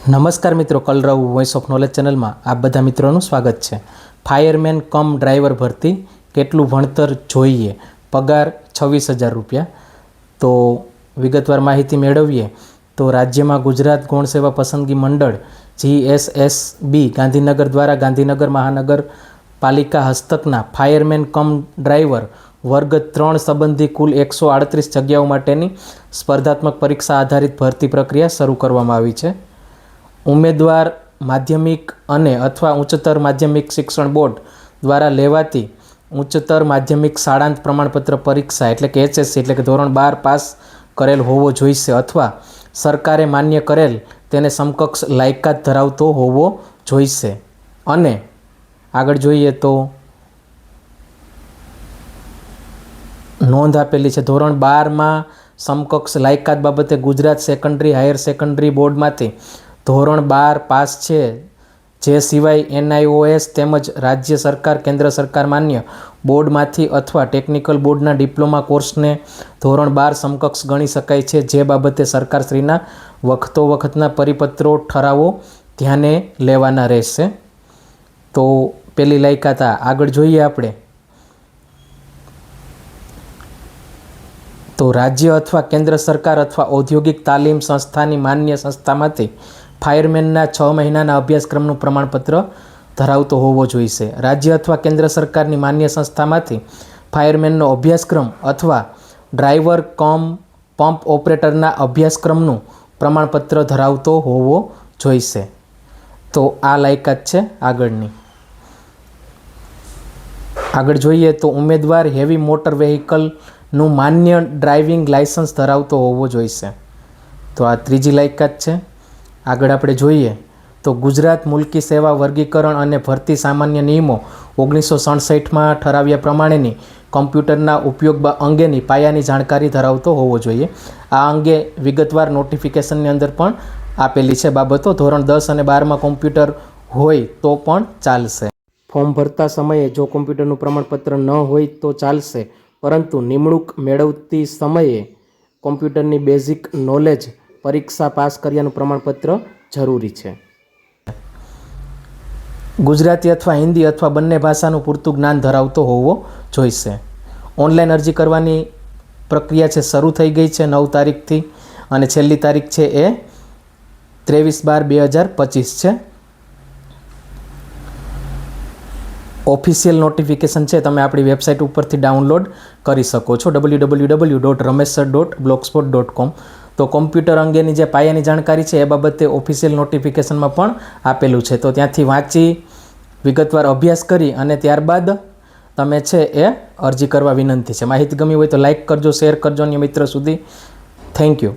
નમસ્કાર મિત્રો, કલરવ voice of knowledge ચેનલમાં આપ બધા મિત્રોનું સ્વાગત છે। ફાયરમેન કમ ડ્રાઈવર ભરતી કેટલું ભણતર જોઈએ, પગાર 26,000 રૂપિયા। તો વિગતવાર માહિતી મેળવીએ તો રાજ્યમાં ગુજરાત ગૌણ સેવા પસંદગી મંડળ GSSB ગાંધીનગર દ્વારા ગાંધીનગર મહાનગરપાલિકા હસ્તકના ફાયરમેન કમ ડ્રાઈવર વર્ગ 3 સંબંધી કુલ 138 જગ્યાઓ માટેની સ્પર્ધાત્મક પરીક્ષા આધારિત ભરતી પ્રક્રિયા શરૂ કરવામાં આવી છે। ઉમેદવાર માધ્યમિક અને અથવા ઉચ્ચતર માધ્યમિક શિક્ષણ બોર્ડ દ્વારા લેવાતી ઉચ્ચતર માધ્યમિક શાળાંત પ્રમાણપત્ર પરીક્ષા એટલે કે HSC એટલે કે ધોરણ 12 પાસ કરેલ હોવો જોઈશે અથવા સરકારે માન્ય કરેલ તેને સમકક્ષ લાયકાત ધરાવતો હોવો જોઈશે। અને આગળ જોઈએ તો નોંધ આપેલી છે, ધોરણ 12માં સમકક્ષ લાયકાત બાબતે ગુજરાત સેકન્ડરી હાયર સેકન્ડરી બોર્ડમાંથી ધોરણ 12 પાસ છે, જે સિવાય NIOS તેમજ રાજ્ય સરકાર કેન્દ્ર સરકાર માન્ય બોર્ડમાંથી અથવા ટેકનિકલ બોર્ડના ડિપ્લોમા કોર્સને ધોરણ 12 સમકક્ષ ગણી શકાય છે, જે બાબતે સરકારશ્રીના વખતોવખતના પરિપત્રો ઠરાવો ધ્યાને લેવાના રહેશે। તો પેલી લાયકાત આગળ જોઈએ આપણે તો રાજ્ય અથવા કેન્દ્ર સરકાર અથવા ઔદ્યોગિક તાલીમ સંસ્થાની માન્ય સંસ્થામાંથી ફાયરમેનના 6 મહિનાના અભ્યાસક્રમનું પ્રમાણપત્ર ધરાવતો હોવો જોઈશે। રાજ્ય અથવા કેન્દ્ર સરકારની માન્ય સંસ્થામાંથી ફાયરમેનનો અભ્યાસક્રમ અથવા ડ્રાઈવર કમ પંપ ઓપરેટરના અભ્યાસક્રમનું પ્રમાણપત્ર ધરાવતો હોવો જોઈશે। તો આ લાયકાત છે આગળની। આગળ જોઈએ તો ઉમેદવાર હેવી મોટર વ્હીકલનું માન્ય ડ્રાઇવિંગ લાયસન્સ ધરાવતો હોવો જોઈશે। તો આ ત્રીજી લાયકાત છે। આગળ આપણે જોઈએ તો ગુજરાત મુલકી સેવા વર્ગીકરણ અને ભરતી સામાન્ય નિયમો 1967માં ઠરાવ્યા પ્રમાણેની કમ્પ્યુટરના ઉપયોગ અંગેની પાયાની જાણકારી ધરાવતો હોવો જોઈએ। આ અંગે વિગતવાર નોટિફિકેશનની અંદર પણ આપેલી છે બાબતો। ધોરણ 10 અને 12માં કોમ્પ્યુટર હોય તો પણ ચાલશે। ફોર્મ ભરતા સમયે જો કોમ્પ્યુટરનું પ્રમાણપત્ર ન હોય તો ચાલશે, પરંતુ નિમણૂક મેળવતી સમયે કોમ્પ્યુટરની બેઝિક નોલેજ પરીક્ષા પાસ કર્યાનું પ્રમાણપત્ર જરૂરી છે। ગુજરાતી અથવા હિન્દી અથવા બંને ભાષાનું પૂરતું જ્ઞાન ધરાવતો હોવો જોઈશે। ઓનલાઈન અરજી કરવાની પ્રક્રિયા છે શરૂ થઈ ગઈ છે 9 તારીખથી અને છેલ્લી તારીખ છે એ 23/12/2025 છે। ઓફિશિયલ નોટિફિકેશન છે તમે આપણી વેબસાઇટ ઉપરથી ડાઉનલોડ કરી શકો છો www.rameshsir.blogspot.com। તો કોમ્પ્યુટર અંગેની જે પાયાની જાણકારી છે એ બાબતે ઓફિશિયલ નોટિફિકેશનમાં પણ આપેલું છે, તો ત્યાંથી વાંચી વિગતવાર અભ્યાસ કરી અને ત્યારબાદ તમે છે એ અરજી કરવા વિનંતી છે। માહિતી ગમી હોય તો લાઇક કરજો, શેર કરજો અન્ય મિત્રો સુધી। Thank you.